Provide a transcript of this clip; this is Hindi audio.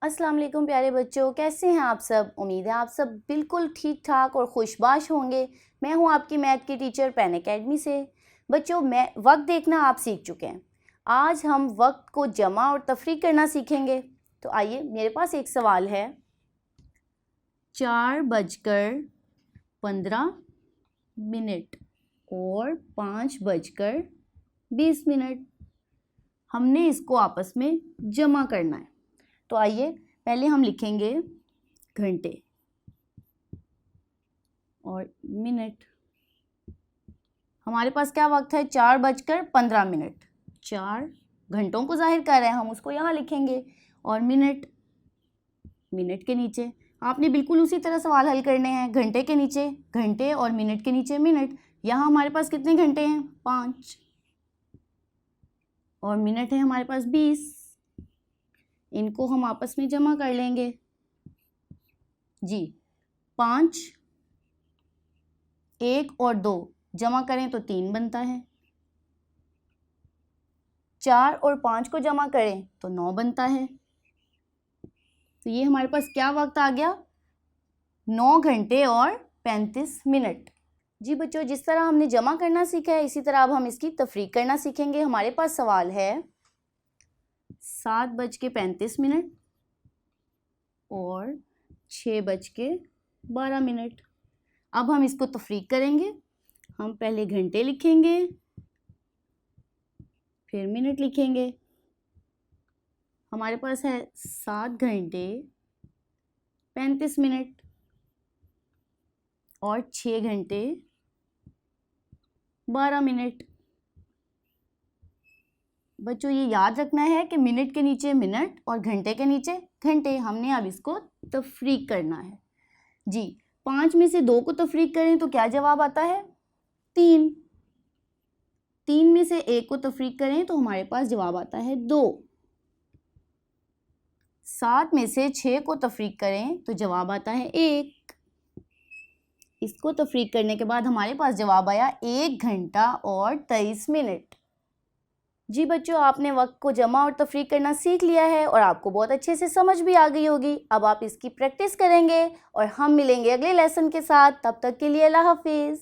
अस्सलाम वालेकुम प्यारे बच्चों, कैसे हैं आप सब। उम्मीद है आप सब बिल्कुल ठीक ठाक और खुशबाश होंगे। मैं हूं आपकी मैथ की टीचर पेन एकेडमी से। बच्चों, मैं वक्त देखना आप सीख चुके हैं। आज हम वक्त को जमा और तफरीक करना सीखेंगे। तो आइए, मेरे पास एक सवाल है। 4:15 और 5:20 हमने इसको आपस में जमा करना है। तो आइए, पहले हम लिखेंगे घंटे और मिनट। हमारे पास क्या वक्त है? 4:15। 4 घंटों को जाहिर कर रहे हैं, हम उसको यहाँ लिखेंगे। और मिनट, मिनट के नीचे आपने बिल्कुल उसी तरह सवाल हल करने हैं। घंटे के नीचे घंटे और मिनट के नीचे मिनट। यहाँ हमारे पास कितने घंटे हैं? 5। और मिनट है हमारे पास 20। इनको हम आपस में जमा कर लेंगे जी। 5, 1 और 2 जमा करें तो 3 बनता है। 4 और 5 को जमा करें तो 9 बनता है। तो ये हमारे पास क्या वक्त आ गया? 9 घंटे और 35 मिनट। जी बच्चों, जिस तरह हमने जमा करना सीखा है, इसी तरह अब हम इसकी तफरीक करना सीखेंगे। हमारे पास सवाल है 7:35 और 6:12। अब हम इसको तफरीक करेंगे। हम पहले घंटे लिखेंगे, फिर मिनट लिखेंगे। हमारे पास है 7:35 और 6:12। बच्चों, ये याद रखना है कि मिनट के नीचे मिनट और घंटे के नीचे घंटे। हमने अब इसको तफरीक करना है जी। 5 में से 2 को तफरीक करें तो क्या जवाब आता है? 3। 3 में से 1 को तफरीक करें तो हमारे पास जवाब आता है 2। 7 में से 6 को तफरीक करें तो जवाब आता है 1। इसको तफरीक करने के बाद हमारे पास जवाब आया 1 घंटा और 23 मिनट। जी बच्चों, आपने वक्त को जमा और तफरीक करना सीख लिया है और आपको बहुत अच्छे से समझ भी आ गई होगी। अब आप इसकी प्रैक्टिस करेंगे और हम मिलेंगे अगले लेसन के साथ। तब तक के लिए अल्लाह हाफिज़।